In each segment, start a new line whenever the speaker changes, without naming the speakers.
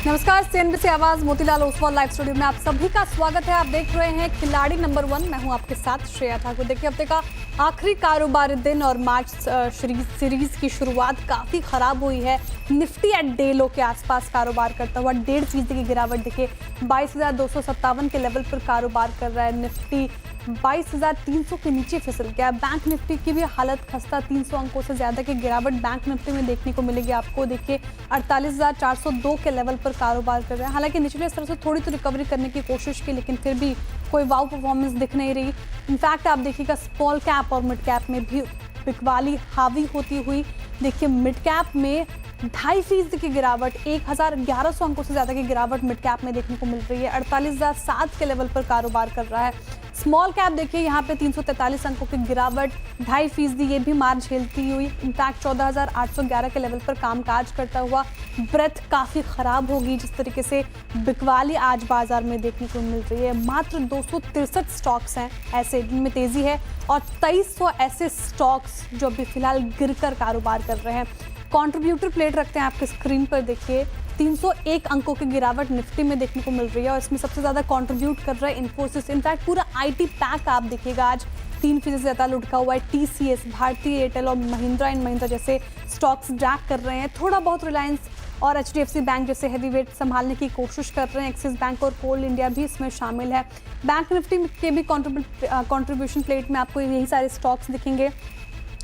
नमस्कार, सीएनबीसी आवाज Motilal Oswal live studio में आप सभी का स्वागत है। आप देख रहे हैं खिलाड़ी नंबर 1। मैं हूं आपके साथ श्रेया ठाकुर। देखिए, हफ्ते का आखिरी कारोबारी दिन और मार्च सीरीज की शुरुआत काफी खराब हुई है। निफ्टी एट डे लो के आसपास कारोबार करता हुआ 1.5% की गिरावट देखिए 22,257 के लेवल पर कारोबार कर रहा है। निफ्टी 22,300 के नीचे फिसल गया। बैंक निफ्टी की भी हालत खस्ता, 300 अंकों से ज्यादा की गिरावट बैंक निफ्टी में देखने को मिलेगी आपको। देखिए 48,402 के लेवल पर कारोबार कर रहे हैं। हालांकि निचले स्तर से थोड़ी तो रिकवरी करने की कोशिश की, लेकिन फिर भी कोई वाव परफॉर्मेंस दिख नहीं रही। इनफैक्ट आप देखिएगा स्मॉल कैप और मिड कैप में भी बिकवाली हावी होती हुई देखिए मिड कैप में 2.5% की गिरावट, 1,1100 अंकों से ज्यादा की गिरावट मिड कैप में देखने को मिल रही है। 48,007 के लेवल पर कारोबार कर रहा है। स्मॉल कैप देखिए यहाँ पे 343 अंकों की गिरावट, 2.5%, ये भी मार झेलती हुई इनफैक्ट 14,811 के लेवल पर कामकाज करता हुआ। ब्रेथ काफी खराब होगी जिस तरीके से बिकवाली आज बाजार में देखने को मिल रही है। मात्र 263 स्टॉक्स हैं ऐसे जिनमें तेजी है और 2300 ऐसे स्टॉक्स जो अभी फिलहाल गिरकर कारोबार कर रहे हैं। कंट्रीब्यूटर प्लेट रखते हैं आपके स्क्रीन पर, देखिए 301 अंकों की गिरावट निफ्टी में देखने को मिल रही है और इसमें सबसे ज्यादा कंट्रीब्यूट कर रहा है इन्फोसिस। इनफैक्ट पूरा आईटी पैक आप देखिएगा आज 3% से ज्यादा लुढ़का हुआ है। टीसीएस, भारतीय एयरटेल और महिंद्रा एंड महिंद्रा जैसे स्टॉक्स ड्रैग कर रहे हैं। थोड़ा बहुत रिलायंस और एचडीएफसी बैंक जैसे हैवीवेट संभालने की कोशिश कर रहे हैं। एक्सिस बैंक और कोल इंडिया भी इसमें शामिल है। बैंक निफ्टी के भी कॉन्ट्रीब्यूशन प्लेट में आपको यही सारे स्टॉक्स दिखेंगे,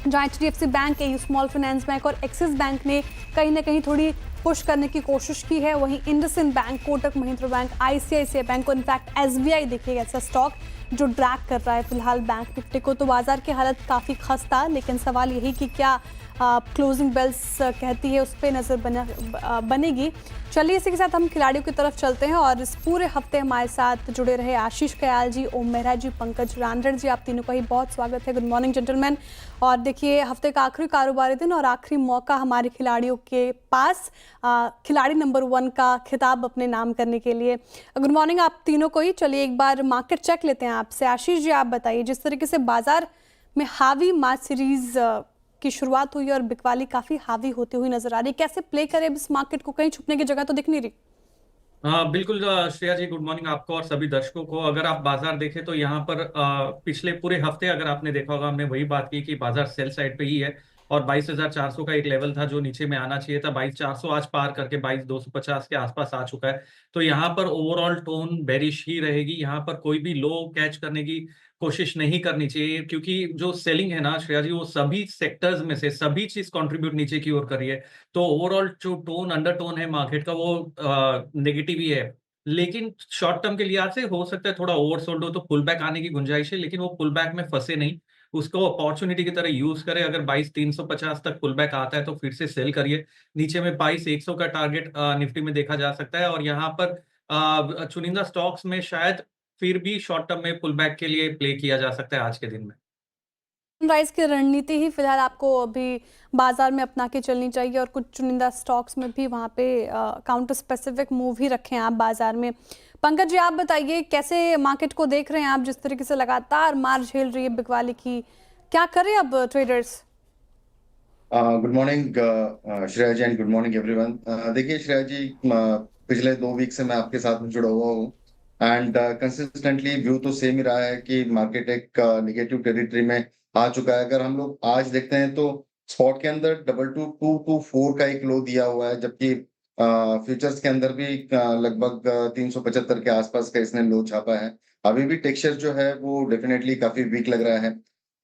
जहाँ HDFC bank, AU small finance bank और एक्सिस बैंक ने कहीं ना कहीं थोड़ी पुश करने की कोशिश की है। वहीं IndusInd bank, Kotak Mahindra bank, ICICI bank और इनफैक्ट एसबीआई देखिएगा ऐसा स्टॉक जो ड्रैग कर रहा है फिलहाल बैंक निफ्टी को। तो बाजार की हालत काफ़ी खस्ता, लेकिन सवाल यही कि क्या क्लोजिंग बेल्स कहती है उस पर नज़र बनेगी। चलिए इसी के साथ हम खिलाड़ियों की तरफ चलते हैं और इस पूरे हफ्ते हमारे साथ जुड़े रहे आशीष कयाल जी, ओम मेहरा जी, पंकज रानड़ जी, आप तीनों का ही बहुत स्वागत है। Good morning gentleman. और देखिए हफ्ते का आखिरी कारोबारी दिन और आखिरी मौका हमारे खिलाड़ियों के पास खिलाड़ी नंबर 1 का खिताब अपने नाम करने के लिए। गुड मॉर्निंग आप तीनों को ही। चलिए एक बार मार्केट चेक लेते हैं आपसे। आशीष जी आप बताइए, जिस तरीके से बाजार में हावी मार्च सीरीज की शुरुआत हुई और बिकवाली काफी हावी होती हुई नजर आ रही, कैसे प्ले करें इस मार्केट को? कहीं छुपने की जगह तो दिख नहीं रही।
बिल्कुल श्रेया जी, गुड मॉर्निंग आपको और सभी दर्शकों को। अगर आप बाजार देखें तो यहाँ पर पिछले पूरे हफ्ते अगर आपने देखा होगा, हमने वही बात की कि बाजार सेल साइड पे ही है और 22,400 का एक लेवल था जो नीचे में आना चाहिए था। 22,400 आज पार करके 22,250 के आसपास आ चुका है। तो यहाँ पर ओवरऑल टोन बेरिश ही रहेगी। यहाँ पर कोई भी लो कैच करने की कोशिश नहीं करनी चाहिए, क्योंकि जो सेलिंग है ना श्रेया जी, वो सभी सेक्टर्स में से सभी चीज कंट्रीब्यूट नीचे की ओर कर रही है। तो ओवरऑल जो टोन अंडरटोन है मार्केट का वो नेगेटिव ही है। लेकिन शॉर्ट टर्म के लिहाज से हो सकता है थोड़ा ओवरसोल्ड हो तो पुल बैक आने की गुंजाइश है, लेकिन वो पुल बैक में फंसे नहीं, उसको अपॉर्चुनिटी की तरह यूज करें। अगर 22,350 तक पुल बैक आता है तो फिर से सेल करिए। नीचे में 22,100 का टारगेट निफ्टी में देखा जा सकता है और यहाँ पर चुनिंदा स्टॉक्स में शायद फिर भी शॉर्ट टर्म में पुल बैक के लिए प्ले किया जा सकता है आज के दिन में।
राइज की रणनीति ही फिलहाल आपको अभी बाजार में अपना के चलनी चाहिए और कुछ चुनिंदा स्टॉक्स में भी वहाँ पे काउंटर स्पेसिफिक मूव ही रखें आप बाजार में। पंकज जी आप बताइए, कैसे मार्केट को देख रहे हैं आप, जिस तरीके से लगातार मार झेल रही है बिकवाली की, क्या करें अब traders?
Good morning Shreya ji and good morning everyone. देखिए श्रेया जी, पिछले 2 वीक से मैं आपके साथ में जुड़ा हुआ हूँ एंड कंसिस्टेंटली व्यू तो सेम ही रहा है कि मार्केट एक निगेटिव टेरिटरी में आ चुका है। अगर हम लोग आज देखते हैं तो स्पॉट के अंदर 22,224 का एक लो दिया हुआ है, जबकि फ्यूचर्स के अंदर भी लगभग 375 के आसपास का इसने लो छापा है। अभी भी टेक्सचर जो है वो डेफिनेटली काफी वीक लग रहा है।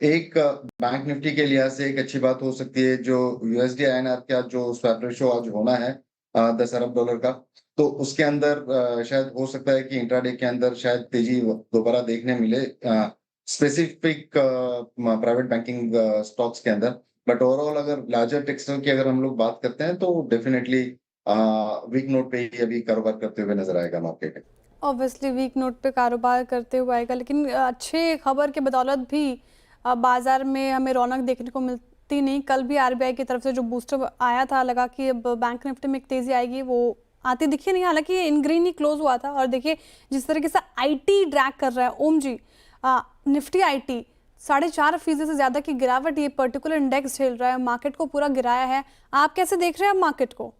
एक बैंक निफ्टी के लिहाज से एक अच्छी बात हो सकती है, जो यूएसडी आईएनआर का जो स्वैप रेशो आज होना है 10 अरब डॉलर का, तो उसके अंदर शायद हो सकता है कि इंट्राडे के अंदर शायद तेजी दोबारा देखने मिले स्पेसिफिक प्राइवेट बैंकिंग स्टॉक्स के अंदर। बट ओवरऑल अगर लार्जर टेक्सचर की अगर हम लोग बात करते हैं तो डेफिनेटली वीक नोट पे ही अभी कारोबार करते हुए नजर आएगा मार्केट।
ऑब्वियसली वीक नोट पे कारोबार करते हुए आएगा, लेकिन अच्छे खबर के बदौलत भी बाजार में हमें रौनक देखने को मिलती नहीं। कल भी आरबीआई की तरफ से जो बूस्टर आया था, लगा कि अब बैंक निफ्टी में एक तेजी आएगी, वो आती दिखी नहीं। हालांकि ये इन ग्रीन ही क्लोज हुआ था और देखिए जिस तरीके से आईटी ड्रैग कर रहा है ओम जी, निफ्टी आईटी 4.5% से ज्यादा की गिरावट ये पर्टिकुलर इंडेक्स झेल रहा है, मार्केट को पूरा गिराया है। आप कैसे देख रहे हैं अब मार्केट को?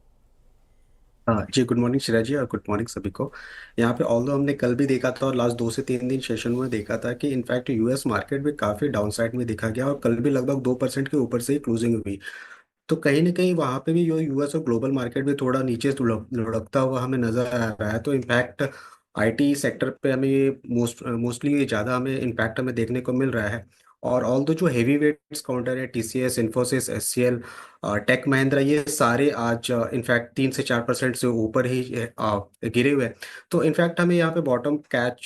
हाँ जी, गुड मॉर्निंग श्रेया जी और गुड मॉर्निंग सभी को। यहाँ पे ऑल्दो हमने कल भी देखा था और लास्ट 2 से 3 दिन सेशन में देखा था कि इनफैक्ट यूएस मार्केट भी काफ़ी डाउनसाइड में देखा गया और कल भी लगभग 2% के ऊपर से ही क्लोजिंग हुई। तो कहीं ना कहीं वहाँ पे भी जो यूएस और ग्लोबल मार्केट भी थोड़ा नीचे लुढ़कता हुआ हमें नजर आ रहा है। तो इनफैक्ट आईटी सेक्टर पे हमें मोस्टली ज़्यादा हमें इम्पैक्ट हमें देखने को मिल रहा है। और ऑल दो जो हेवी वेट्स काउंटर है TCS Infosys HCL tech Mahindra ये सारे आज इनफैक्ट 3 से 4% से ऊपर ही गिरे हुए हैं। तो इनफैक्ट हमें यहाँ पे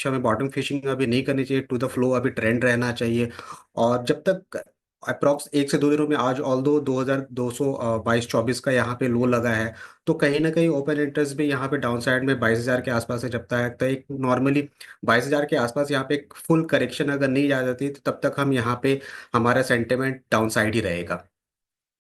हमें बॉटम फिशिंग अभी नहीं करनी चाहिए, टू द फ्लो अभी ट्रेंड रहना चाहिए। और जब तक अप्रॉक्स 1 से 2 दिनों में आज ऑल दो 2222-24 का यहाँ पे लो लगा है, तो कहीं ना कहीं ओपन इंटरेस्ट भी यहाँ पे डाउन साइड में 22,000 के आसपास है। जब तक तो एक नॉर्मली 22,000 के आसपास यहाँ पे एक फुल करेक्शन अगर नहीं आ जाती तो तब तक हम यहाँ पे हमारा सेंटिमेंट डाउन साइड ही रहेगा।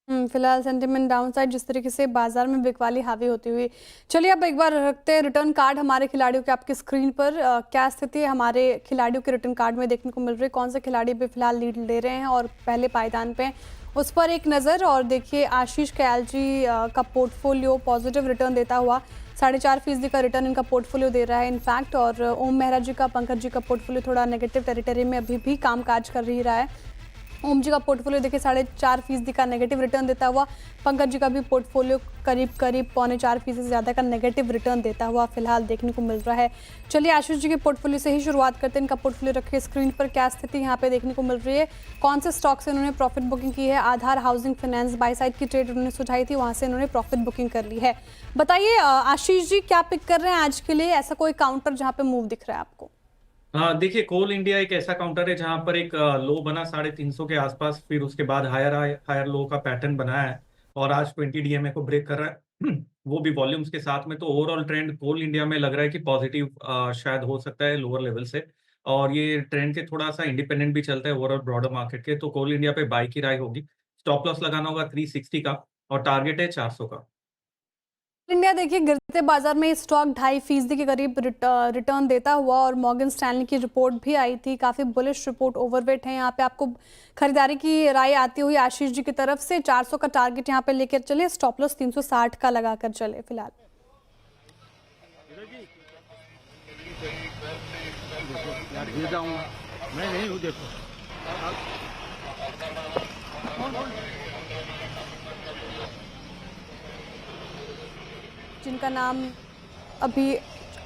फिलहाल सेंटिमेंट डाउनसाइड जिस तरीके से बाजार में बिकवाली हावी होती हुई। चलिए अब एक बार रखते हैं रिटर्न कार्ड हमारे खिलाड़ियों के आपकी स्क्रीन पर। क्या स्थिति है हमारे खिलाड़ियों के रिटर्न कार्ड में देखने को मिल रही है, कौन से खिलाड़ी भी फिलहाल लीड ले रहे हैं और पहले पायदान पे हैं, उस पर एक नज़र। और देखिए आशीष कयाल जी का पोर्टफोलियो पॉजिटिव रिटर्न देता हुआ 4.5% का रिटर्न इनका पोर्टफोलियो दे रहा है इनफैक्ट। और ओम मेहरा जी का, पंकज जी का पोर्टफोलियो थोड़ा नेगेटिव टेरिटरी में अभी भी कामकाज कर ही रहा है। ओम जी का पोर्टफोलियो देखिए 4.5% का नेगेटिव रिटर्न देता हुआ, पंकज जी का भी पोर्टफोलियो करीब 4.25% से ज़्यादा का नेगेटिव रिटर्न देता हुआ फिलहाल देखने को मिल रहा है। चलिए आशीष जी के पोर्टफोलियो से ही शुरुआत करते हैं। इनका पोर्टफोलियो रखिए स्क्रीन पर, क्या स्थिति यहाँ पे देखने को मिल रही है, कौन से स्टॉक से उन्होंने प्रॉफिट बुकिंग की है। आधार हाउसिंग फाइनेंस बाई साइड की ट्रेड उन्होंने सुझाई थी, वहाँ से उन्होंने प्रॉफिट बुकिंग कर ली है। बताइए आशीष जी क्या पिक कर रहे हैं आज के लिए, ऐसा कोई काउंटर जहाँ पे मूव दिख रहा है आपको?
हाँ देखिए, कोल इंडिया एक ऐसा काउंटर है जहां पर एक लो बना 350 के आसपास, फिर उसके बाद हायर लो का पैटर्न बनाया है और आज 20 डीएमए को ब्रेक कर रहा है वो भी वॉल्यूम्स के साथ में। तो ओवरऑल ट्रेंड कोल इंडिया में लग रहा है कि पॉजिटिव शायद हो सकता है लोअर लेवल से, और ये ट्रेंड के थोड़ा सा इंडिपेंडेंट भी चलता है ओवरऑल ब्रॉडर मार्केट के। तो कोल इंडिया पे बाई की राय होगी। स्टॉप लॉस लगाना होगा 360 का और टारगेट है 400 का।
इंडिया देखिए गिरते बाजार में स्टॉक 2.5% के करीब रिटर्न देता हुआ, और मॉर्गन स्टैनली की रिपोर्ट भी आई थी, काफ़ी बुलिश रिपोर्ट, ओवरवेट है यहाँ पे। आपको खरीदारी की राय आती हुई आशीष जी की तरफ से 400 का टारगेट यहाँ पे लेकर चले, स्टॉप लॉस 360 का लगाकर चले फिलहाल।
मैं नहीं हूँ, देखो
जिनका नाम अभी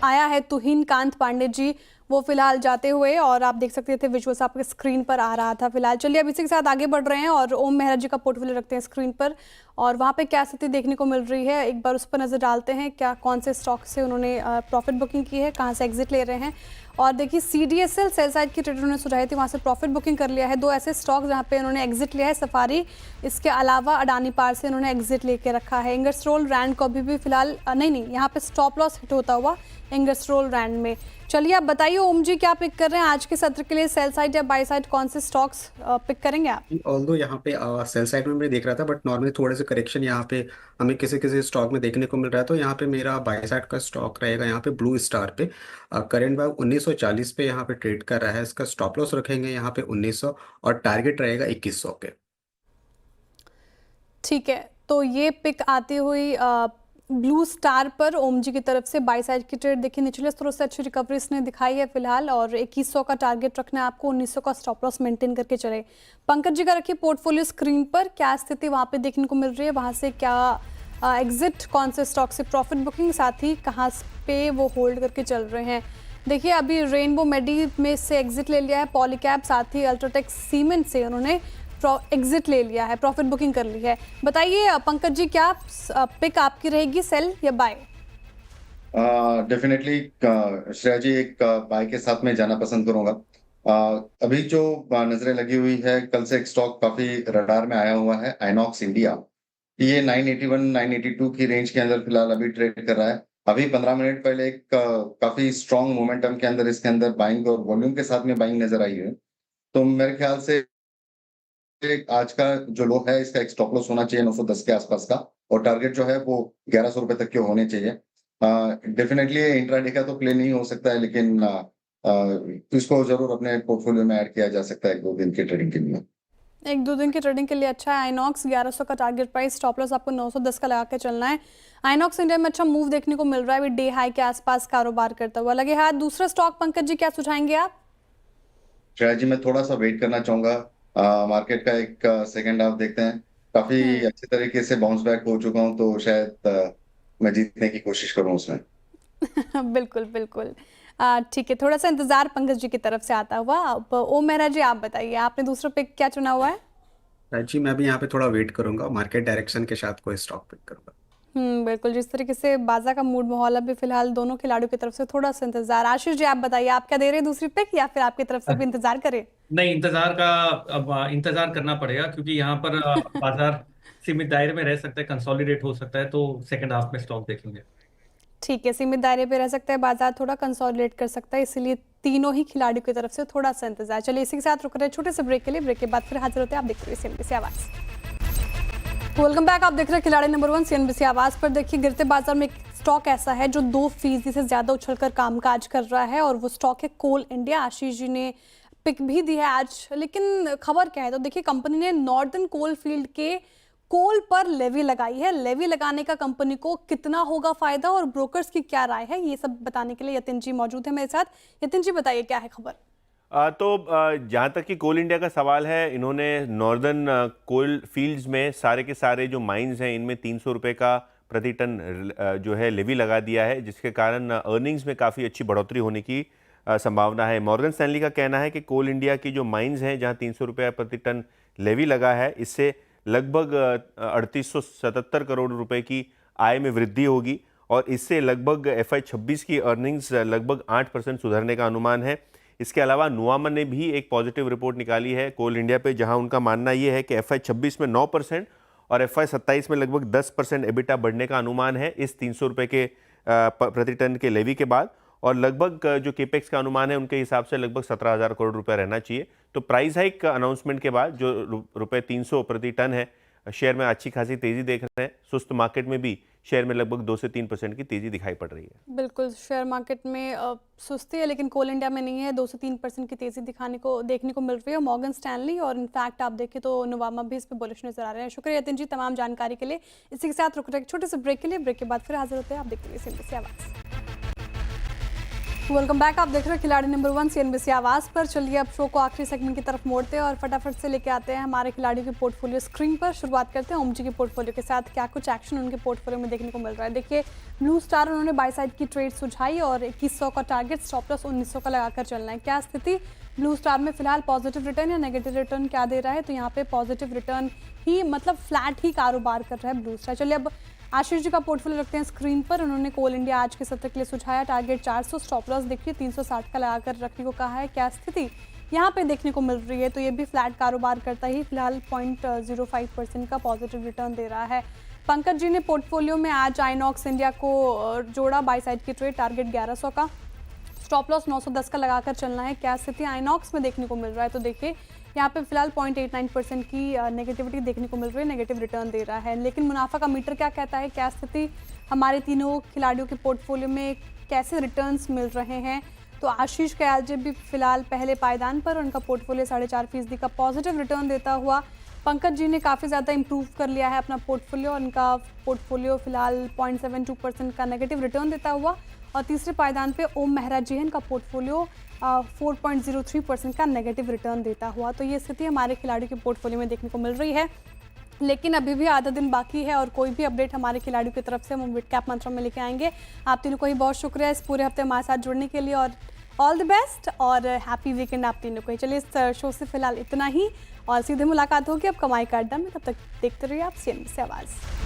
आया है तुहिन कांत पांडे जी, वो फिलहाल जाते हुए, और आप देख सकते थे विजुअल्स आपके स्क्रीन पर आ रहा था फिलहाल। चलिए अब इसी के साथ आगे बढ़ रहे हैं और ओम मेहरा जी का पोर्टफोलियो रखते हैं स्क्रीन पर, और वहाँ पे क्या स्थिति देखने को मिल रही है एक बार उस पर नज़र डालते हैं। क्या कौन से स्टॉक से उन्होंने प्रॉफिट बुकिंग की है, कहाँ से एग्जिट ले रहे हैं। और देखिए CDSL सेल साइड की ट्रेड उन्होंने सुझाई थी, वहाँ से प्रॉफिट बुकिंग कर लिया है। 2 ऐसे स्टॉक जहाँ पे उन्होंने एग्जिट लिया है, सफारी, इसके अलावा अडानी पार से उन्होंने एग्जिट लेके रखा है। इंगस्ट्रोल रैंड को अभी भी फिलहाल नहीं यहाँ पे स्टॉप लॉस हिट होता हुआ इंगस्ट्रोल रैंड में। चलिए आप बताइए ओम जी क्या पिक कर रहे हैं आज के सत्र के लिए, सेल साइड या बाय साइड, कौन से स्टॉक्स पिक करेंगे आप?
ऑल्दो यहाँ पे सेल साइड में मैं देख रहा था, बट नॉर्मली थोड़े से करेक्शन यहाँ पे हमें किसी किसी स्टॉक में देखने को मिल रहा है। तो यहाँ पे मेरा बाय साइड का स्टॉक रहेगा यहाँ पे ब्लू स्टार पे। करंट भाव 1940 पे यहाँ पे ट्रेड कर रहा है। इसका स्टॉप लॉस रखेंगे यहाँ पे 1900 और टारगेट रहेगा 2100 के।
ठीक है, तो ये पिक आती हुई ब्लू स्टार पर ओम जी की तरफ से बाई साइड की ट्रेड। देखिए निचले स्तरों से अच्छी रिकवरी इसने दिखाई है फिलहाल, और 2100 का टारगेट रखना है आपको, 1900 का स्टॉप लॉस मेंटेन करके चले। पंकज जी का रखिए पोर्टफोलियो स्क्रीन पर, क्या स्थिति वहाँ पे देखने को मिल रही है, वहाँ से क्या एग्जिट, कौन से स्टॉक से प्रॉफिट बुकिंग, साथ ही कहाँ पे वो होल्ड करके चल रहे हैं। देखिए अभी रेनबो मेडी में से एग्जिट ले लिया है, पॉलीकैब, साथ ही अल्ट्राटेक सीमेंट से उन्होंने एग्जिट ले लिया है, प्रॉफिट बुकिंग कर ली है। बताइए पंकज जी क्या पिक आपकी रहेगी, सेल या बाय?
डेफिनेटली श्रेया जी एक बाय के साथ में जाना पसंद करूंगा। अभी जो नजरें लगी हुई है, कल से एक स्टॉक काफी रडार में आया हुआ है, आइनॉक्स इंडिया। ये 981 982 की रेंज के अंदर फिलहाल अभी ट्रेड कर रहा है। अभी 15 मिनट पहले एक काफी स्ट्रॉन्ग मोमेंटम के अंदर इसके अंदर बाइंग और वॉल्यूम के साथ में बाइंग नजर आई है। तो मेरे ख्याल से आज का जो लो है इसका एक स्टॉप लॉस होना चाहिए 910 के आसपास का, और टारगेट जो है वो 1100 रुपए तक के होने चाहिए। डेफिनेटली इंट्राडे का तो प्ले नहीं हो सकता है, लेकिन इसको जरूर अपने पोर्टफोलियो में ऐड किया जा सकता है 1-2 दिन के ट्रेडिंग के लिए।
एक दो दिन की ट्रेडिंग के लिए अच्छा है। आइनॉक्स 1100 का टारगेट प्राइस, स्टॉप लॉस आपको 910 का लगा के चलना है। आइनॉक्स इंडिया में अच्छा मूव देखने को मिल रहा है, अभी डे हाई के आसपास कारोबार करता हुआ लगे हाथ। दूसरा स्टॉक पंकज जी क्या सुझाएंगे आप?
श्रेया जी, मैं थोड़ा सा वेट करना चाहूंगा। मार्केट का एक सेकेंड हाफ देखते हैं। काफी
हम्म।
अच्छे तरीके से बाउंस बैक हो चुका हूं, तो शायद मैं जीतने की कोशिश करूं उसमें।
बिल्कुल बिल्कुल। ठीक है, थोड़ा सा इंतजार पंकज जी की तरफ से आता हुआ। अब ओम मेहरा जी आप बताइए, आपने दूसरा पिक क्या चुना हुआ है?
जी मैं भी यहाँ पे थोड़ा वेट करूंगा, मार्केट डायरेक्शन के साथ कोई स्टॉक पिक करूंगा।
बिल्कुल। जिस तरीके से बाजार का मूड माहौल अभी फिलहाल दोनों खिलाड़ियों की तरफ से थोड़ा सा इंतजार। आशीष जी आप बताइए, आप क्या दे रहे हैं दूसरी पिक, या फिर आपकी तरफ से भी इंतजार करें?
नहीं, इंतजार का अब इंतजार करना पड़ेगा, क्योंकि यहाँ पर बाजार सीमित दायरे में रह सकता है, कंसोलिडेट हो सकता है, तो सेकंड हाफ में स्टॉक देखेंगे।
ठीक है, सीमित दायरे पे रह सकता है बाजार, थोड़ा कंसोलिडेट कर सकता है, इसीलिए तीनों ही खिलाड़ियों की तरफ से थोड़ा सा इंतजार। चलिए इसी के साथ रुक रहे हैं छोटे से ब्रेक के लिए। ब्रेक के बाद फिर हाजिर होते हैं, आप देखते रहिए CNBC आवाज। वेलकम बैक, आप देख रहे हैं खिलाड़ी नंबर 1 CNBC आवाज पर। देखिए गिरते बाजार में एक स्टॉक ऐसा है जो 2% से ज्यादा उछलकर कामकाज कर रहा है, और वो स्टॉक है कोल इंडिया। आशीष जी ने पिक भी दी है आज, लेकिन खबर क्या है? तो देखिए कंपनी ने नॉर्दर्न कोल फील्ड के कोल पर लेवी लगाई है। लेवी लगाने का कंपनी को कितना होगा फायदा, और ब्रोकर्स की क्या राय है, ये सब बताने के लिए यतिन जी मौजूद है मेरे साथ। यतिन जी बताइए क्या है खबर?
जहाँ तक कि कोल इंडिया का सवाल है, इन्होंने नॉर्दर्न कोल फील्ड्स में सारे के सारे जो माइंस हैं इनमें 300 रुपये का प्रति टन जो है लेवी लगा दिया है, जिसके कारण अर्निंग्स में काफ़ी अच्छी बढ़ोतरी होने की संभावना है। मॉर्गन स्टैनली का कहना है कि कोल इंडिया की जो माइंस हैं जहाँ 300 रुपये प्रति टन लेवी लगा है, इससे लगभग 3877 करोड़ रुपए की आय में वृद्धि होगी, और इससे लगभग FY26 की अर्निंग्स लगभग 8% सुधरने का अनुमान है। इसके अलावा नुआमा ने भी एक पॉजिटिव रिपोर्ट निकाली है कोल इंडिया पे, जहां उनका मानना ये है कि FY26 में 9% और FY27 में लगभग 10% एबिटा बढ़ने का अनुमान है इस 300 रुपये के प्रति टन के लेवी के बाद, और लगभग जो केपेक्स का अनुमान है उनके हिसाब से लगभग 17,000 करोड़ रुपए रहना चाहिए। तो प्राइस हाइक अनाउंसमेंट के बाद जो रुपए 300 प्रति टन है, शेयर में अच्छी खासी तेजी देख रहे हैं। सुस्त मार्केट में भी शेयर में लगभग 2 से 3% की तेजी दिखाई पड़ रही है।
बिल्कुल, शेयर मार्केट में सुस्ती है, लेकिन कोल इंडिया में नहीं है। 2 से 3% की तेजी देखने को मिल रही है। मॉर्गन स्टैनली और इनफैक्ट आप देखें तो नुवामा भी इस पर बुलिश नजर आ रहे हैं। शुक्रिया यतिन जी तमाम जानकारी के लिए। इसी के साथ रुक रहे हैं छोटे से ब्रेक के लिए। ब्रेक के बाद फिर हाजिर होते हैं, आप देखते रहिए CNBC आवाज। वेलकम बैक, आप देख रहे हैं खिलाड़ी नंबर 1 CNBC आवाज पर। चलिए अब शो को आखिरी सेगमेंट की तरफ मोड़ते हैं और फटाफट से लेके आते हैं हमारे खिलाड़ियों के पोर्टफोलियो स्क्रीन पर। शुरुआत करते हैं ओम जी के पोर्टफोलियो के साथ। क्या कुछ एक्शन उनके पोर्टफोलियो में देखने को मिल रहा है? देखिए ब्लू स्टार उन्होंने बाय साइड की ट्रेड सुझाई और 2100 का टारगेट, स्टॉप लॉस 1900 का लगाकर चलना है। क्या स्थिति ब्लू स्टार में फिलहाल, पॉजिटिव रिटर्न या नेगेटिव रिटर्न क्या दे रहा है? तो यहाँ पे पॉजिटिव रिटर्न ही, मतलब फ्लैट ही कारोबार कर रहा है ब्लू स्टार। चलिए अब आशीष जी का पोर्टफोलियो रखते हैं स्क्रीन पर। उन्होंने कोल इंडिया आज के सत्र के लिए सुझाया, टारगेट 400, स्टॉप लॉस देखिए 360 का लगाकर रखने को कहा है। क्या स्थिति यहाँ पे देखने को मिल रही है? तो ये भी फ्लैट कारोबार करता ही फिलहाल 0.05% का पॉजिटिव रिटर्न दे रहा है। पंकज जी ने पोर्टफोलियो में आज आइनॉक्स इंडिया को जोड़ा, बाय साइड की ट्रेड, टारगेट 1100 का, स्टॉप लॉस 910 का लगाकर चलना है। क्या स्थिति आइनॉक्स में देखने को मिल रहा है? तो देखिए यहाँ पे फिलहाल 0.89% की नेगेटिविटी देखने को मिल रही है, नेगेटिव रिटर्न दे रहा है। लेकिन मुनाफा का मीटर क्या कहता है? क्या स्थिति हमारे तीनों खिलाड़ियों के पोर्टफोलियो में, कैसे रिटर्न्स मिल रहे हैं? तो आशीष कयाल भी फिलहाल पहले पायदान पर, उनका पोर्टफोलियो 4.5% का पॉजिटिव रिटर्न देता हुआ। पंकज जी ने काफ़ी ज़्यादा इंप्रूव कर लिया है अपना पोर्टफोलियो, उनका पोर्टफोलियो फिलहाल 0.72% का नेगेटिव रिटर्न देता हुआ। और तीसरे पायदान पे ओम मेहरा जी हैं, इनका पोर्टफोलियो 4.03% का नेगेटिव रिटर्न देता हुआ। तो ये स्थिति हमारे खिलाड़ियों के पोर्टफोलियो में देखने को मिल रही है। लेकिन अभी भी आधा दिन बाकी है और कोई भी अपडेट हमारे खिलाड़ियों की तरफ से हम मिड कैप मंत्रा में लेके आएंगे। आप तीनों को ही बहुत शुक्रिया इस पूरे हफ्ते हमारे साथ जुड़ने के लिए, और ऑल द बेस्ट और हैप्पी वीकेंड आप तीनों को ही। चलिए इस शो से फिलहाल इतना ही, और सीधे मुलाकात होगी अब कमाई का अड्डा में। तब तक देखते रहिए आप CNBC आवाज़।